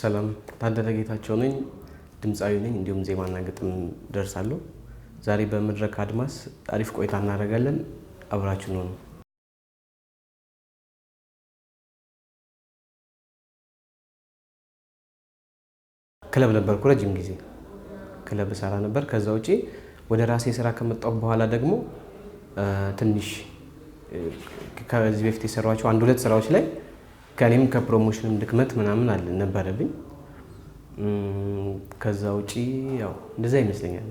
ሰላም ታደለ ጌታቸው ነኝ። ድምፃዊ ነኝ፣ እንዲሁም ዜማና ግጥም ደርሳለሁ። ዛሬ በመድረክ አድማስ አሪፍ ቆይታ እናደርጋለን። አብራችሁን ሁኑ። ክለብ ነበርኩ ረጅም ጊዜ ክለብ ሰራ ነበር። ከዛ ውጪ ወደ ራሴ ስራ ከመጣሁ በኋላ ደግሞ ትንሽ ከዚህ በፊት የሰራኋቸው አንድ ሁለት ስራዎች ላይ ከኔም ከፕሮሞሽንም ድክመት ምናምን አለ ነበረብኝ። ከዛ ውጪ ያው እንደዛ ይመስለኛል።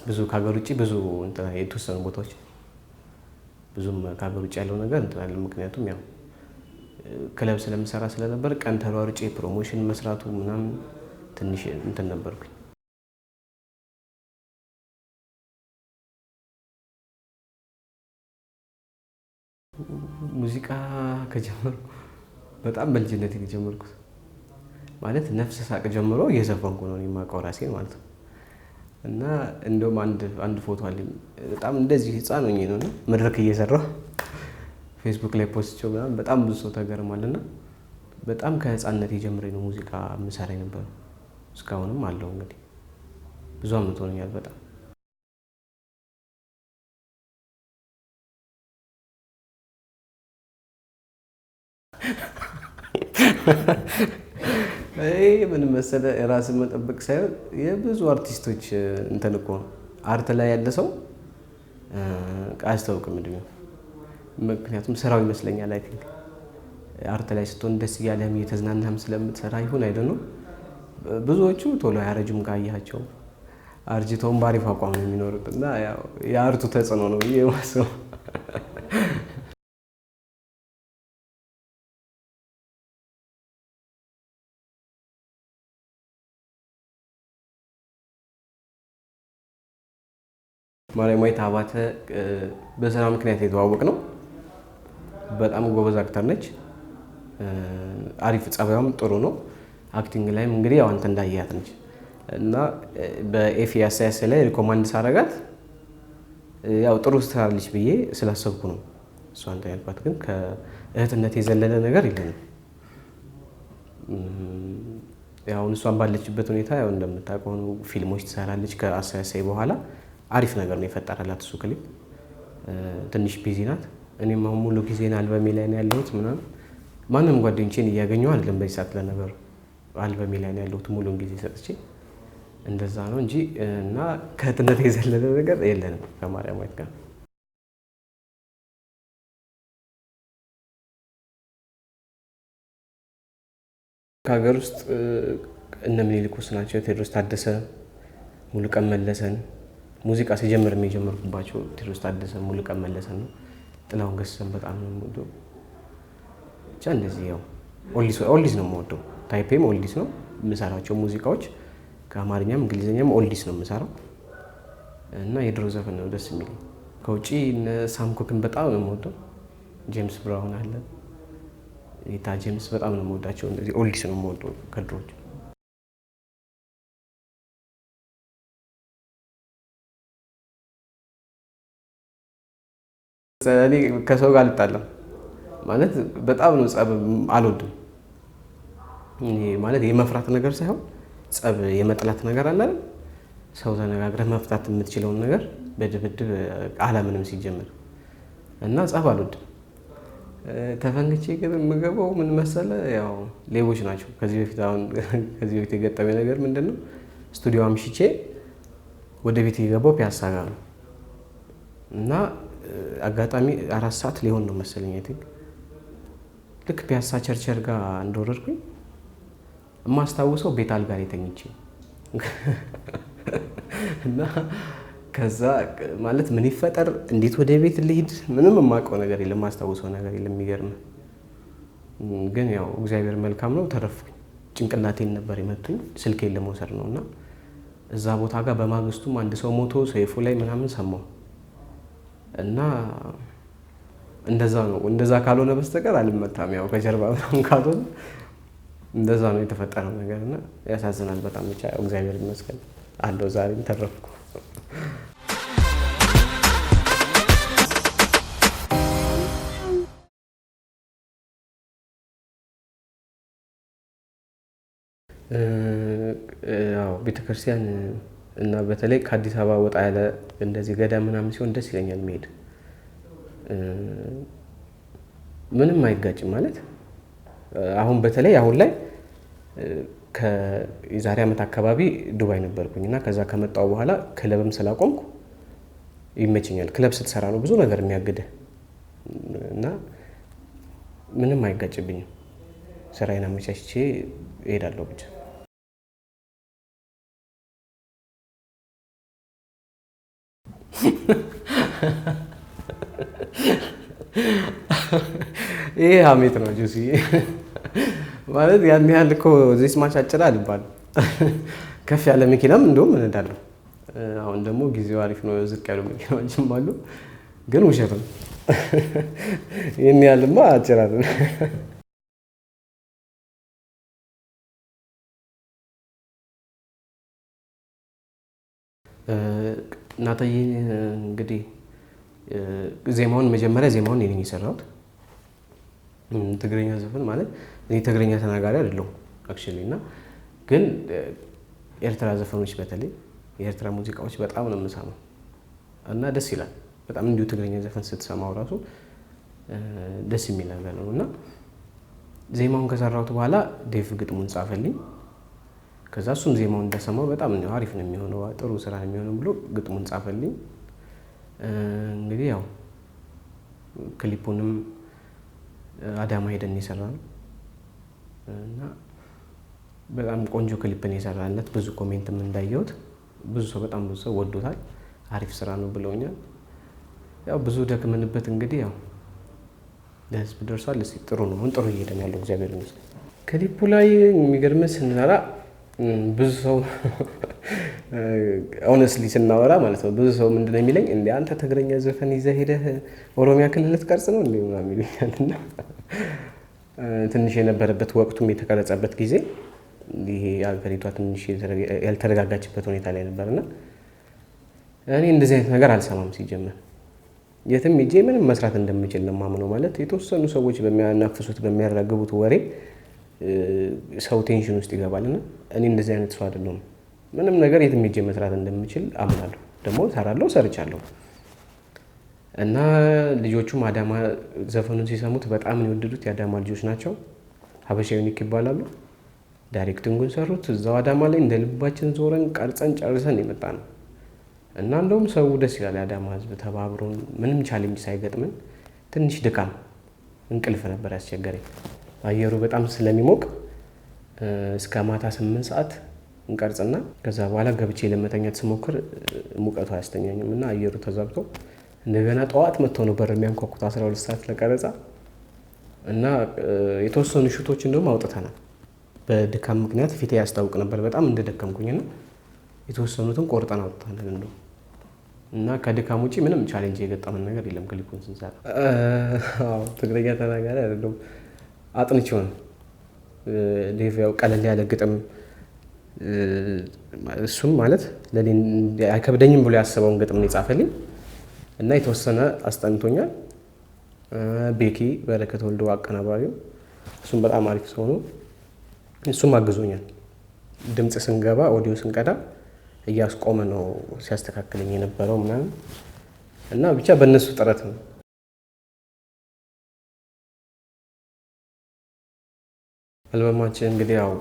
ብዙ ከሀገር ውጪ ብዙ የተወሰኑ ቦታዎች ብዙም ከሀገር ውጪ ያለው ነገር እንትን ምክንያቱም ያው ክለብ ስለምሰራ ስለነበር ቀን ተሯሩጬ ፕሮሞሽን መስራቱ ምናምን ትንሽ እንትን ነበርኩኝ። ሙዚቃ ከጀመርኩ በጣም በልጅነት የጀመርኩት ማለት ነፍስ ሳቅ ጀምሮ እየዘፈንኩ ነው የማውቀው ራሴን ማለት ነው። እና እንደውም አንድ ፎቶ አለኝ በጣም እንደዚህ ህፃን ሆኜ ነው መድረክ እየሰራሁ ፌስቡክ ላይ ፖስቼው በጣም ብዙ ሰው ተገርሟልና በጣም ከህፃንነት ጀምሬ ነው ሙዚቃ የምሰራ የነበረው። እስካሁንም አለው እንግዲህ ብዙ አመት ሆኖኛል በጣም ምን መሰለህ ራስን መጠበቅ ሳይሆን የብዙ አርቲስቶች እንትን እኮ ነው። አርት ላይ ያለ ሰው አያስታውቅም ምንድነው? ምክንያቱም ስራው ይመስለኛል። አይ ቲንክ አርት ላይ ስትሆን ደስ እያለህም እየተዝናናህም ስለምትሰራ ይሁን አይደለም። ብዙዎቹ ቶሎ አያረጁም ካያቸው አርጅተውም ባሪፍ አቋም ነው የሚኖሩት እና ያው የአርቱ ተጽዕኖ ነው ብዬ የማስበው። ማርያማዊት አባተ በስራ ምክንያት የተዋወቅ ነው። በጣም ጎበዝ አክተር ነች። አሪፍ ጸባዩም ጥሩ ነው። አክቲንግ ላይም እንግዲህ ያው አንተ እንዳያት ነች እና በኤፍኤስኤስ ላይ ሪኮማንድ ሳረጋት ያው ጥሩ ትሰራለች ብዬ ስላሰብኩ ነው እሷን ያልኳት። ግን ከእህትነት የዘለለ ነገር የለንም። ያው እሷን ባለችበት ሁኔታ ያው እንደምታውቀው ፊልሞች ትሰራለች። ከአሳያሳይ በኋላ አሪፍ ነገር ነው የፈጠረላት እሱ ክሊፕ። ትንሽ ቢዚ ናት። እኔም አሁን ሙሉ ጊዜን አልበሜ ላይ ነው ያለሁት ምናምን ማንም ጓደኞቼን እያገኘሁ አይደለም በዚህ ሰዓት ለነገሩ አልበሜ ላይ ነው ያለሁት ሙሉን ጊዜ ሰጥቼ እንደዛ ነው እንጂ እና ከእህትነት የዘለለ ነገር የለንም ከማርያማዊት ጋር። ከሀገር ውስጥ እነ ምኒልክ ናቸው። ቴዎድሮስ ታደሰ፣ ሙሉቀን መለሰን ሙዚቃ ሲጀምር የጀመርኩባቸው ቴዎድሮስ ታደሰ፣ ሙሉቀን መለሰን ነው። ጥላሁን ገሰሰን በጣም ነው የምወደው። ብቻ እንደዚህ ያው ኦልዲስ ነው የምወደው። ታይፔም ኦልዲስ ነው የምሰራቸው ሙዚቃዎች ከአማርኛም እንግሊዝኛም ኦልዲስ ነው የምሰራው እና የድሮ ዘፈን ነው ደስ የሚለኝ። ከውጪ እነ ሳም ኮክን በጣም ነው የምወደው። ጄምስ ብራውን አለ ኢታ ጄምስ በጣም ነው የምወዳቸው። እንደዚህ ኦልዲስ ነው የምወደው ከድሮች። እኔ ከሰው ጋር አልጣላም ማለት በጣም ነው ጸብ አልወድም። ማለት የመፍራት ነገር ሳይሆን ጸብ የመጥላት ነገር አለ አይደል? ሰው ተነጋግረህ መፍታት የምትችለውን ነገር በድብድብ አለምንም ሲጀምር እና ጸብ አልወድም። ተፈንግቼ ግን የምገባው ምን መሰለህ ያው ሌቦች ናቸው። ከዚህ በፊት የገጠመኝ ነገር ምንድነው? ስቱዲዮ አምሽቼ ወደ ቤት የገባው ፒያሳ ጋር ነው እና አጋጣሚ 4 ሰዓት ሊሆን ነው መሰለኝ አይደል? ልክ ፒያሳ ቸርቸር ጋር እንደወረድኩኝ የማስታውሰው ቤት አልጋ ላይ ተኝቼ እና ከዛ ማለት ምን ይፈጠር እንዴት ወደ ቤት ልሂድ ምንም የማውቀው ነገር የለም፣ የማስታውሰው ነገር የለም። የሚገርም ግን ያው እግዚአብሔር መልካም ነው ተረፍኩኝ። ጭንቅላቴን ነበር የመቱኝ ስልኬን ለመውሰድ ነውና እዛ ቦታ ጋር በማግስቱም አንድ ሰው ሞቶ ሰይፉ ላይ ምናምን ሰማሁ እና እንደዛ ነው። እንደዛ ካልሆነ በስተቀር አልመታም። ያው ከጀርባ ምናምን ካልሆነ እንደዛ ነው የተፈጠረው ነገር እና ያሳዝናል በጣም። ብቻ እግዚአብሔር ይመስገን አለው ዛሬም ተረፍኩ። ያው ቤተክርስቲያን እና በተለይ ከአዲስ አበባ ወጣ ያለ እንደዚህ ገዳም ምናምን ሲሆን ደስ ይለኛል መሄድ። ምንም አይጋጭም ማለት አሁን በተለይ አሁን ላይ ከዛሬ ዓመት አካባቢ ዱባይ ነበርኩኝ እና ከዛ ከመጣሁ በኋላ ክለብም ስላቆምኩ ይመቸኛል። ክለብ ስትሰራ ነው ብዙ ነገር የሚያግድህ እና ምንም አይጋጭብኝም። ስራዬን አመቻችቼ እሄዳለሁ ብቻ። ይሄ ሀሜት ነው ጁሲ ማለት ያን ያህል እኮ ዜስ ማቻጭላ አልባል ከፍ ያለ መኪናም እንደውም እነዳለሁ። አሁን ደግሞ ጊዜው አሪፍ ነው፣ ዝቅ ያሉ መኪናዎችም አሉ። ግን ውሸት ነው። ይህን ያህልማ አጭራለን። እናትዬ እንግዲህ ዜማውን መጀመሪያ ዜማውን እኔ ነኝ የሰራሁት። ትግረኛ ዘፈን ማለት እኔ ትግረኛ ተናጋሪ አይደለሁም አክቹሊ እና ግን ኤርትራ ዘፈኖች በተለይ የኤርትራ ሙዚቃዎች በጣም ነው የምሰማው እና ደስ ይላል በጣም እንዲሁ ትግረኛ ዘፈን ስትሰማው ራሱ ደስ የሚል ነገር ነው እና ዜማውን ከሰራሁት በኋላ ዴቭ ግጥሙን ጻፈልኝ። ከዛ እሱም ዜማውን እንደሰማው በጣም ነው አሪፍ ነው የሚሆነው ጥሩ ስራ ነው የሚሆነው ብሎ ግጥሙን ጻፈልኝ። እንግዲህ ያው ክሊፑንም አዳማ ሄደን የሰራነው እና በጣም ቆንጆ ክሊፕ ነው የሰራንለት። ብዙ ኮሜንትም እንዳየሁት ብዙ ሰው በጣም ብዙ ሰው ወዶታል። አሪፍ ስራ ነው ብለውኛል። ያው ብዙ ደክመንበት እንግዲህ ያው ለህዝብ ደርሷል። እስኪ ጥሩ ነው ጥሩ እየሄደን ያለው እግዚአብሔር ይመስገን። ክሊፑ ላይ የሚገርምህ ስንሰራ ብዙ ሰው ኦነስትሊ ስናወራ ማለት ነው ብዙ ሰው ምንድነው የሚለኝ እንደ አንተ ትግረኛ ዘፈን ይዘህ ሄደህ ኦሮሚያ ክልል ልትቀርጽ ነው እንዴ ምናምን ይሉኛል። እና ትንሽ የነበረበት ወቅቱም የተቀረጸበት ጊዜ ይሄ ሀገሪቷ ትንሽ ያልተረጋጋችበት ሁኔታ ላይ ነበርና እኔ እንደዚህ አይነት ነገር አልሰማም። ሲጀመር የትም ሄጄ ምንም መስራት እንደምችል ነው የማምነው። ማለት የተወሰኑ ሰዎች በሚያናፍሱት በሚያራግቡት ወሬ ሰው ቴንሽን ውስጥ ይገባልና እኔ እንደዚህ አይነት ሰው አይደለሁም። ምንም ነገር የትም ሄጄ መስራት እንደምችል አምናለሁ። ደግሞ እሰራለሁ፣ ሰርቻለሁ። እና ልጆቹም አዳማ ዘፈኑን ሲሰሙት በጣም ነው የወደዱት። የአዳማ ልጆች ናቸው። ሀበሻ ዩኒክ ይባላሉ። ዳይሬክቲንጉን ሰሩት እዛው አዳማ ላይ እንደ ልባችን ዞረን ቀርጸን ጨርሰን የመጣ ነው እና እንደውም ሰው ደስ ይላል። የአዳማ ህዝብ ተባብሮን ምንም ቻሌንጅ ሳይገጥምን ትንሽ ድካም እንቅልፍ ነበር ያስቸገረኝ። አየሩ በጣም ስለሚሞቅ እስከ ማታ 8 ሰዓት እንቀርጽና ከዛ በኋላ ገብቼ ለመተኛት ስሞክር ሙቀቱ አያስተኛኝም እና አየሩ ተዛብቶ እንደገና ጠዋት መጥተው ነው በር የሚያንኳኩት 12 ሰዓት ለቀረጻ እና የተወሰኑ ሹቶች እንደውም አውጥተናል። በድካም ምክንያት ፊቴ ያስታውቅ ነበር በጣም እንደደከምኩኝና የተወሰኑትን ቆርጠን አውጥተናል እንደው እና ከድካም ውጪ ምንም ቻሌንጅ የገጠመን ነገር የለም። ክሊፑን ስንሰራ ትግረኛ ተናጋሪ አይደለም አጥንቼው ነው። ዴቭ ያው ቀለል ያለ ግጥም እሱም ማለት ለኔ አይከብደኝም ብሎ ያሰበውን ግጥም ነው የጻፈልኝ እና የተወሰነ አስጠንቶኛል። ቤኪ በረከት ወልዶ አቀናባሪው እሱም በጣም አሪፍ ሰው ነው። እሱም አግዞኛል። ድምጽ ስንገባ ኦዲዮ ስንቀዳ እያስቆመ ነው ሲያስተካክለኝ የነበረው ምናምን እና ብቻ በእነሱ ጥረት ነው። አልበማችን እንግዲህ ያው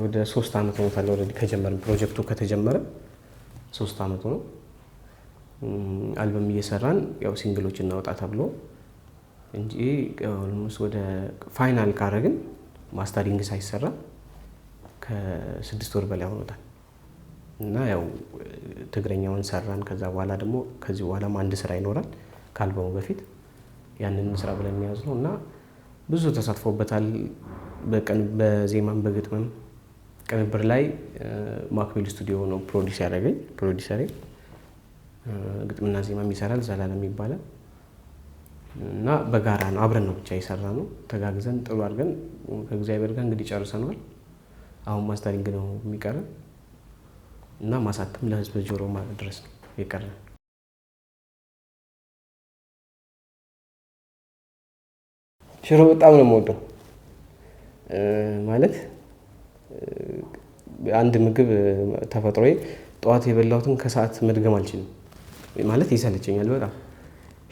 ወደ 3 አመት ሆኖታል ኦልሬዲ ከጀመርን ፕሮጀክቱ ከተጀመረ 3 አመቱ ነው። አልበም እየሰራን ያው ሲንግሎች እናወጣ ተብሎ እንጂ ኦልሞስት ወደ ፋይናል ካረግን ማስተሪንግ ሳይሰራ ከ6 ወር በላይ ሆኖታል እና ያው ትግረኛውን ሰራን። ከዛ በኋላ ደግሞ ከዚህ በኋላም አንድ ስራ ይኖራል ከአልበሙ በፊት ያንን ስራ ብለን ያዝ ነው እና ብዙ ተሳትፎበታል። በዜማም በግጥምም ቅንብር ላይ ማክቤል ስቱዲዮ ነው ፕሮዲውስ ያደረገኝ። ፕሮዲውሰሬ ግጥምና ዜማም ይሰራል ዘላለም ይባላል እና በጋራ ነው አብረን ነው ብቻ የሰራነው ተጋግዘን ጥሩ አድርገን ከእግዚአብሔር ጋር እንግዲህ ጨርሰናል። አሁን ማስተሪንግ ነው የሚቀረን እና ማሳተም ለህዝብ ጆሮ ማድረስ ነው የቀረን። ሽሮ በጣም ነው የምወደው። ማለት አንድ ምግብ ተፈጥሮዬ ጠዋት የበላሁትን ከሰዓት መድገም አልችልም ማለት ይሰለቸኛል በጣም።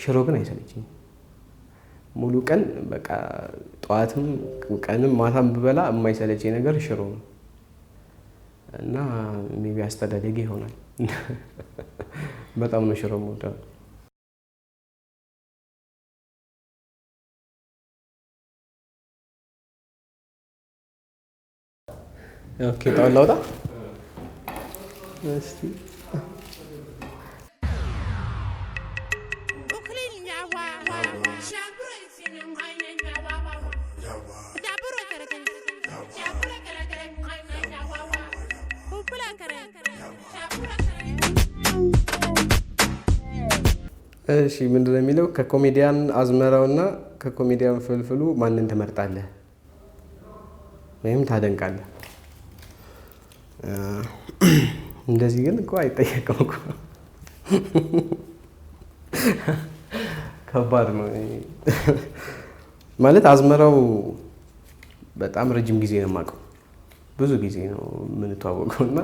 ሽሮ ግን አይሰለቸኝም። ሙሉ ቀን በቃ ጠዋትም ቀንም ማታም ብበላ የማይሰለቸኝ ነገር ሽሮ ነው እና ሜቢ አስተዳደጌ ይሆናል። በጣም ነው ሽሮ የምወደው። ኦኬ ጣውላ ላውጣ እስቲ። እሺ ምንድነው የሚለው? ከኮሜዲያን አዝመራውና ከኮሜዲያን ፍልፍሉ ማንን ትመርጣለህ ወይም ታደንቃለህ? እንደዚህ ግን እኮ አይጠየቅም እኮ ከባድ ነው ማለት። አዝመራው በጣም ረጅም ጊዜ ነው የማውቀው፣ ብዙ ጊዜ ነው የምንተዋወቀው እና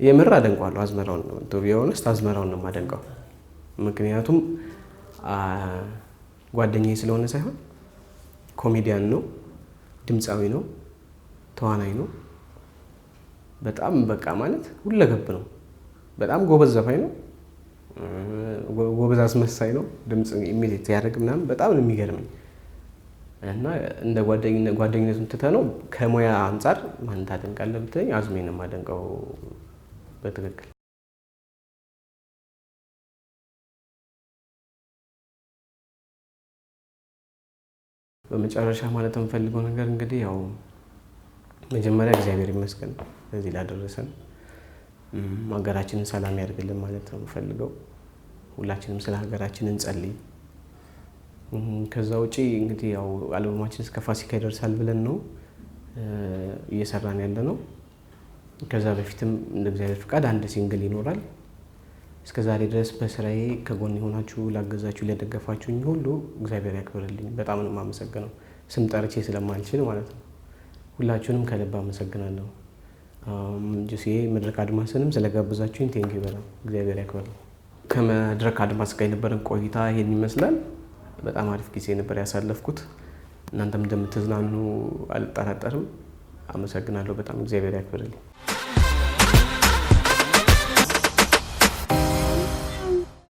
የምር አደንቀዋለሁ አዝመራውን ነው ቢሆንስ አዝመራውን ነው የማደንቀው። ምክንያቱም ጓደኛዬ ስለሆነ ሳይሆን ኮሜዲያን ነው፣ ድምፃዊ ነው፣ ተዋናይ ነው። በጣም በቃ ማለት ሁለገብ ነው። በጣም ጎበዝ ዘፋኝ ነው፣ ጎበዝ አስመሳይ ነው። ድምፅ ኢሚቴት ያደርግ ምናምን በጣም ነው የሚገርመኝ እና እንደ ጓደኝነቱን ትተነው ከሙያ አንጻር ማን ታደንቃለህ ብትለኝ አዝሜን ነው የማደንቀው በትክክል። በመጨረሻ ማለት የምፈልገው ነገር እንግዲህ ያው መጀመሪያ እግዚአብሔር ይመስገን እዚህ ላደረሰን፣ ሀገራችንን ሰላም ያድርግልን ማለት ነው የምፈልገው። ሁላችንም ስለ ሀገራችን እንጸልይ። ከዛ ውጪ እንግዲህ ያው አልበማችን እስከ ፋሲካ ይደርሳል ብለን ነው እየሰራን ያለ ነው። ከዛ በፊትም እንደ እግዚአብሔር ፍቃድ አንድ ሲንግል ይኖራል። እስከ ዛሬ ድረስ በስራዬ ከጎን የሆናችሁ ላገዛችሁ፣ ለደገፋችሁኝ ሁሉ እግዚአብሔር ያክብርልኝ። በጣም ነው የማመሰግነው፣ ስም ጠርቼ ስለማልችል ማለት ነው። ሁላችሁንም ከልብ አመሰግናለሁ። ጁሲ መድረክ አድማስንም ስለጋበዛችሁኝ ቴንኪው በጣም እግዚአብሔር ያክብርልኝ። ከመድረክ አድማስ ጋር የነበረን ቆይታ ይሄን ይመስላል። በጣም አሪፍ ጊዜ ነበር ያሳለፍኩት። እናንተም እንደምትዝናኑ አልጠራጠርም። አመሰግናለሁ በጣም እግዚአብሔር ያክብርልኝ።